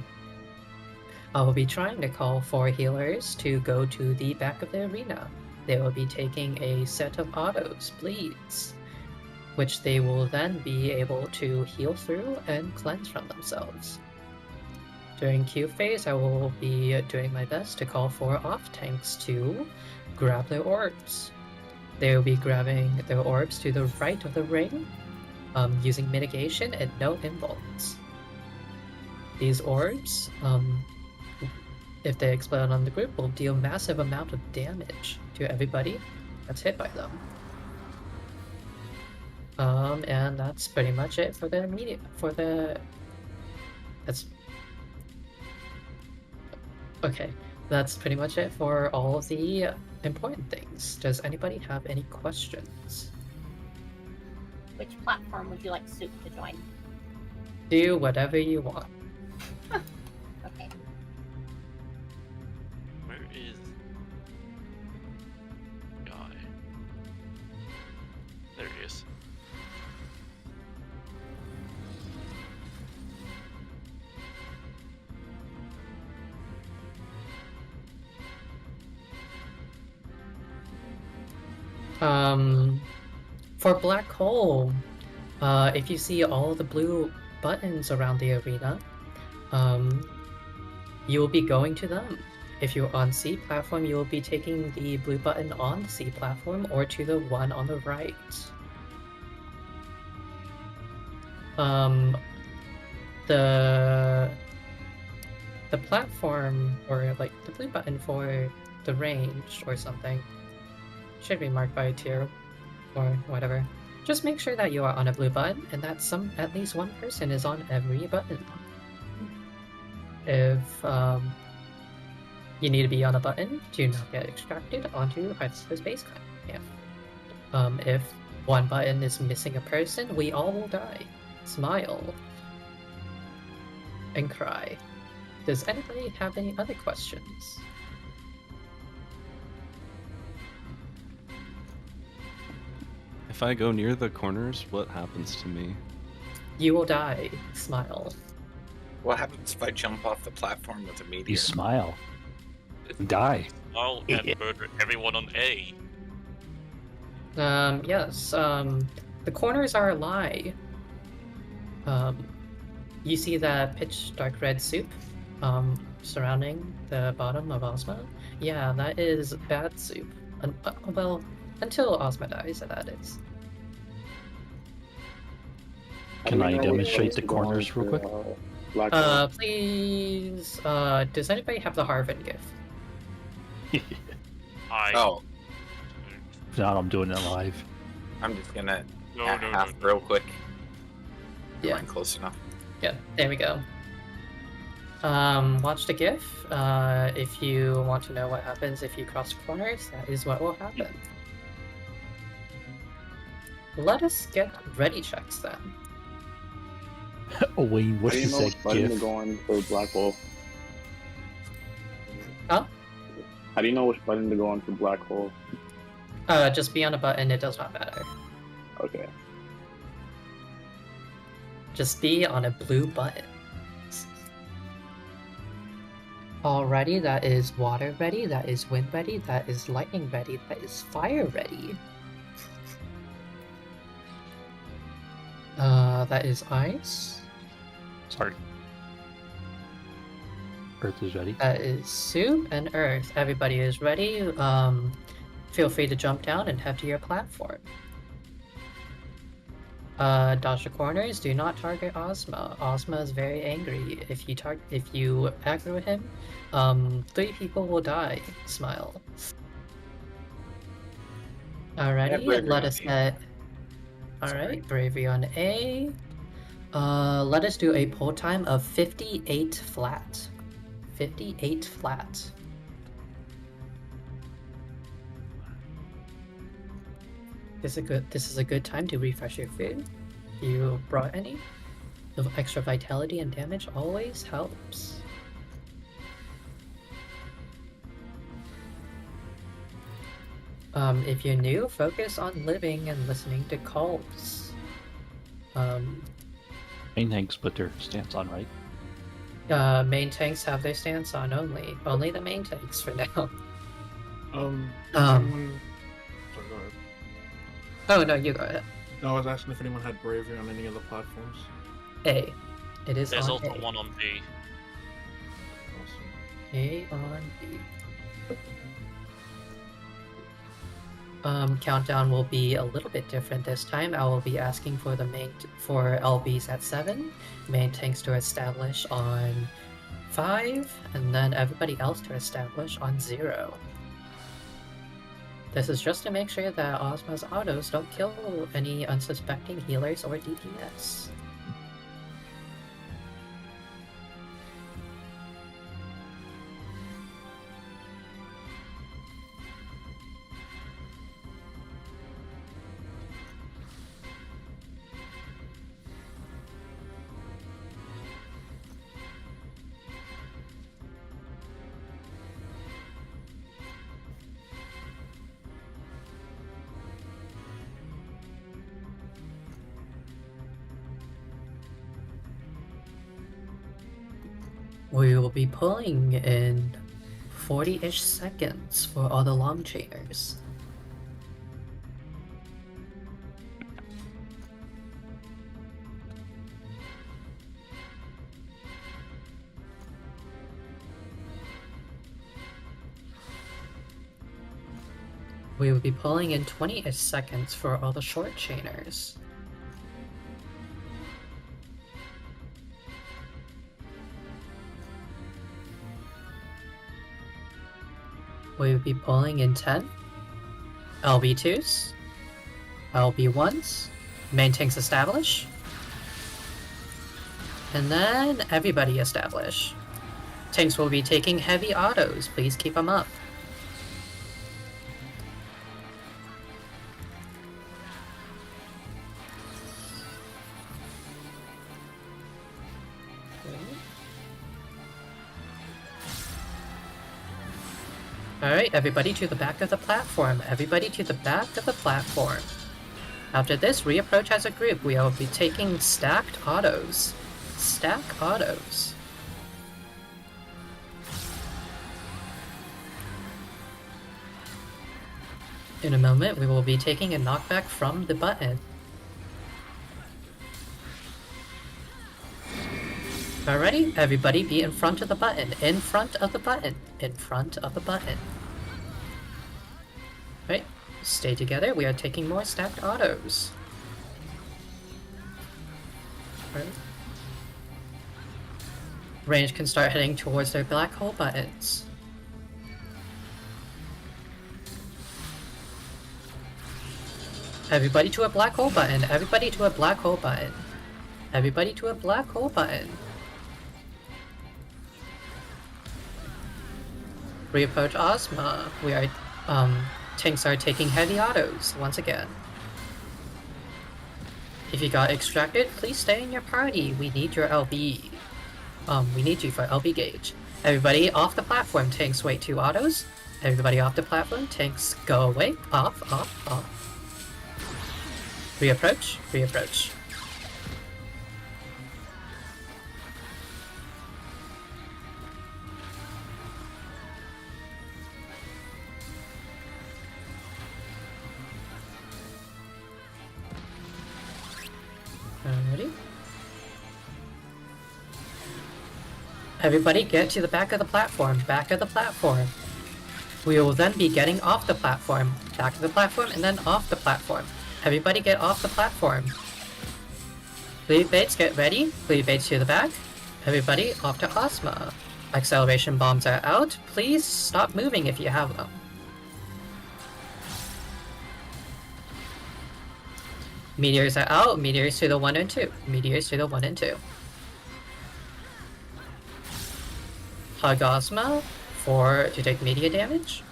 Speaker 1: trying to call for healers to go to the back of the arena. They will be taking a set of autos, bleeds, which they will then be able to heal through and cleanse from themselves. During Q phase, I will be doing my best to call for off tanks to grab their orbs. They will be grabbing their orbs to the right of the ring, using mitigation and no involts. These orbs, if they explode on the group, will deal massive amount of damage to everybody that's hit by them. And that's pretty much it for the that's pretty much it for all of the important things. Does anybody have any questions?
Speaker 9: Which platform would you like Soup to join?
Speaker 1: Do whatever you want.
Speaker 9: Okay.
Speaker 5: Where is guy? There he is.
Speaker 1: For Black Hole, if you see all the blue buttons around the arena, you will be going to them. If you're on C platform, you will be taking the blue button on the C platform or to the one on the right. The platform, or like the blue button for the range or something, should be marked by a tier or whatever. Just make sure that you are on a blue button and that at least one person is on every button. If you need to be on a button to not get extracted onto hyperspace camp. If one button is missing a person, we all will die. Smile. And cry. Does anybody have any other questions?
Speaker 2: If I go near the corners, what happens to me?
Speaker 1: You will die. Smile.
Speaker 10: What happens if I jump off the platform with a meteor?
Speaker 3: You smile. Die.
Speaker 5: I'll and murder everyone on A.
Speaker 1: Yes, the corners are a lie. You see that pitch dark red soup, surrounding the bottom of Ozma? Yeah, that is bad soup. Well, until Ozma dies, that is.
Speaker 3: Can I demonstrate the corners real quick?
Speaker 1: Please, does anybody have the Harvin gift?
Speaker 10: Oh,
Speaker 3: If not, I'm doing it live.
Speaker 10: I'm just gonna
Speaker 5: No,
Speaker 10: half real quick.
Speaker 1: Yeah.
Speaker 10: Am I close enough?
Speaker 1: Yeah, there we go. Watch the GIF. If you want to know what happens if you cross corners, that is what will happen. Let us get ready checks then.
Speaker 3: Oh, Wayne,
Speaker 13: How
Speaker 3: what's
Speaker 13: do you know
Speaker 3: that
Speaker 13: which button to
Speaker 3: gif?
Speaker 13: go on for black hole?
Speaker 1: Huh?
Speaker 13: How do you know which button to go on for black hole?
Speaker 1: Just be on a button, it does not matter.
Speaker 13: Okay.
Speaker 1: Just be on a blue button. Alrighty, that is water ready, that is wind ready, that is lightning ready, that is fire ready. That is ice.
Speaker 3: Sorry. Earth is ready.
Speaker 1: That is soup and earth. Everybody is ready. Feel free to jump down and head to your platform. Dodge the corners. Do not target Ozma. Ozma is very angry. If you aggro him, 3 people will die. Smile. Alrighty,
Speaker 10: bravery
Speaker 1: let
Speaker 10: on
Speaker 1: us
Speaker 10: A.
Speaker 1: get. Alright, bravery on A. Let us do a pull time of 58 flat. 58 flat. This is a good time to refresh your food. If you brought any, the extra vitality and damage always helps. If you're new, focus on living and listening to calls.
Speaker 3: Main tanks put their stance on, right?
Speaker 1: Main tanks have their stance on only. Only the main tanks for now.
Speaker 12: Sorry, go ahead.
Speaker 1: Oh no, you go ahead.
Speaker 12: No, I was asking if anyone had bravery on any of the platforms.
Speaker 1: A. It is
Speaker 5: There's
Speaker 1: on
Speaker 5: also
Speaker 1: A.
Speaker 5: one on B.
Speaker 1: A on B. Countdown will be a little bit different this time. I will be asking for for LBs at 7, main tanks to establish on 5, and then everybody else to establish on 0. This is just to make sure that Ozma's autos don't kill any unsuspecting healers or DPS. We will be pulling in 40-ish seconds for all the long chainers. We will be pulling in 20-ish seconds for all the short chainers. We will be pulling in 10. LB2s. LB1s. Main tanks establish. And then everybody establish. Tanks will be taking heavy autos. Please keep them up. Alright, everybody to the back of the platform. Everybody to the back of the platform. After this, reapproach as a group. We will be taking stacked autos. Stack autos. In a moment, we will be taking a knockback from the button. Alrighty, everybody be in front of the button. In front of the button. In front of the button. Right, stay together. We are taking more stacked autos. Right. Range can start heading towards their black hole buttons. Everybody to a black hole button. Everybody to a black hole button. Everybody to a black hole button. Reapproach Ozma. We are, tanks are taking heavy autos once again. If you got extracted, please stay in your party. We need your LB. We need you for LB gauge. Everybody off the platform. Tanks wait 2 autos. Everybody off the platform. Tanks go away. Off, off, off. Reapproach, reapproach. Alrighty. Everybody get to the back of the platform, back of the platform. We will then be getting off the platform, back of the platform, and then off the platform. Everybody get off the platform. Bleed baits, get ready. Bleed baits to the back. Everybody off to Ozma. Acceleration bombs are out. Please stop moving if you have them. Meteors are out. Meteors to the 1 and 2. Meteors to the 1 and 2. Hug Ozma to take media damage.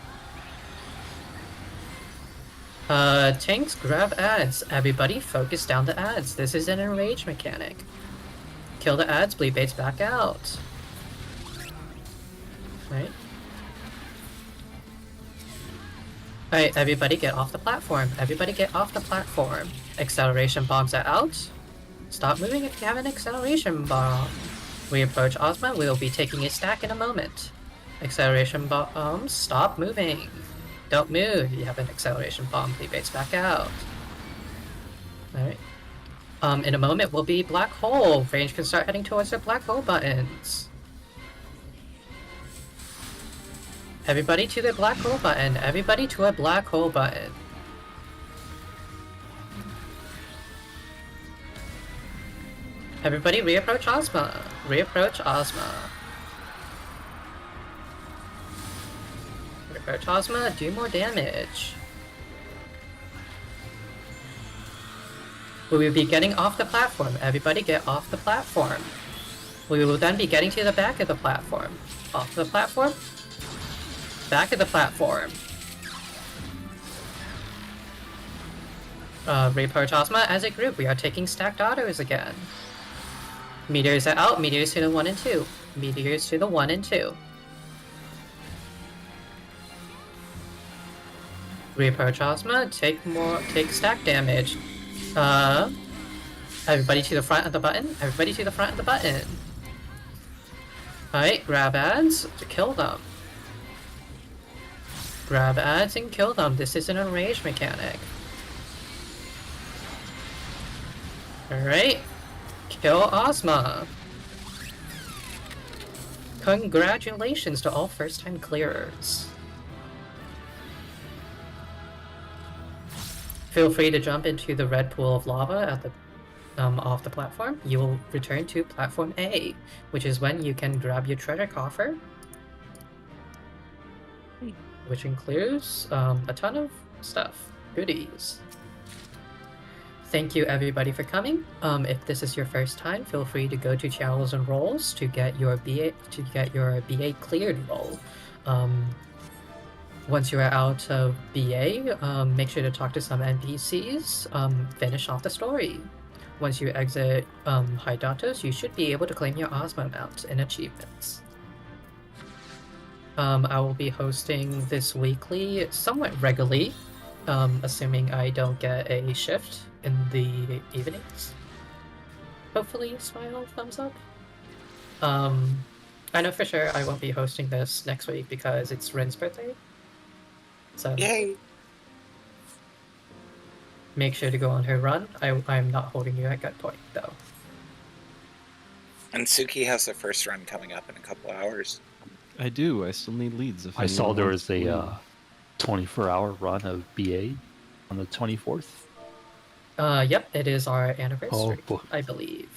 Speaker 1: Tanks, grab ads. Everybody focus down the ads. This is an enrage mechanic. Kill the ads, bleed baits back out. Right? Alright, everybody get off the platform. Everybody get off the platform. Acceleration bombs are out. Stop moving if you have an acceleration bomb. We approach Ozma, we will be taking a stack in a moment. Acceleration bombs, stop moving. Don't move, you have an acceleration bomb, bleed baits back out. Alright. In a moment will be black hole. Range can start heading towards the black hole buttons. Everybody to the black hole button. Everybody to a black hole button. Everybody reapproach Ozma. Reapproach Ozma. Reapproach Ozma, do more damage. We will be getting off the platform. Everybody get off the platform. We will then be getting to the back of the platform. Off the platform. Back of the platform. Reapproach Ozma as a group. We are taking stacked autos again. Meteors are out. Meteors to the 1 and 2. Meteors to the 1 and 2. Reapproach Ozma. Take stack damage. Everybody to the front of the button. Everybody to the front of the button. Alright, grab ads to kill them. Grab ads and kill them. This is an enrage mechanic. Alright. Kill Ozma. Congratulations to all first-time clearers. Feel free to jump into the red pool of lava at the off the platform. You will return to platform A, which is when you can grab your treasure coffer, which includes a ton of stuff, goodies. Thank you everybody for coming. If this is your first time, feel free to go to channels and roles to get your BA cleared role. Once you are out of BA, make sure to talk to some NPCs, finish off the story. Once you exit Hydatos, you should be able to claim your Ozma mount and achievements. I will be hosting this weekly, somewhat regularly, assuming I don't get a shift in the evenings. Hopefully, smile, thumbs up. I know for sure I won't be hosting this next week because it's Rin's birthday. So
Speaker 10: yay!
Speaker 1: Make sure to go on her run. I'm not holding you at gunpoint, though.
Speaker 10: And Suki has the first run coming up in a couple hours.
Speaker 2: I do. I still need leads. If
Speaker 3: I saw
Speaker 2: anyone
Speaker 3: there
Speaker 2: wants
Speaker 3: was
Speaker 2: to
Speaker 3: a
Speaker 2: lead.
Speaker 3: 24-hour run of BA on the 24th.
Speaker 1: Yep, it is our anniversary,
Speaker 3: boy.
Speaker 1: I believe.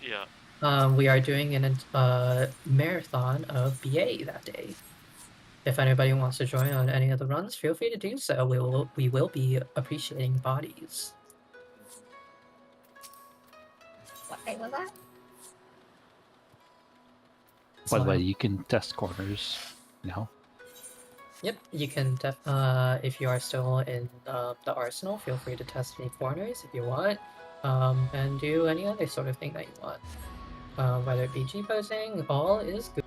Speaker 5: Yeah.
Speaker 1: We are doing a marathon of BA that day. If anybody wants to join on any of the runs, feel free to do so. We will be appreciating bodies.
Speaker 9: What day was that?
Speaker 3: By the way, you can test corners now.
Speaker 1: Yep, you can. If you are still in the arsenal, feel free to test any corners if you want. and do any other sort of thing that you want. Whether it be G posing, all is good.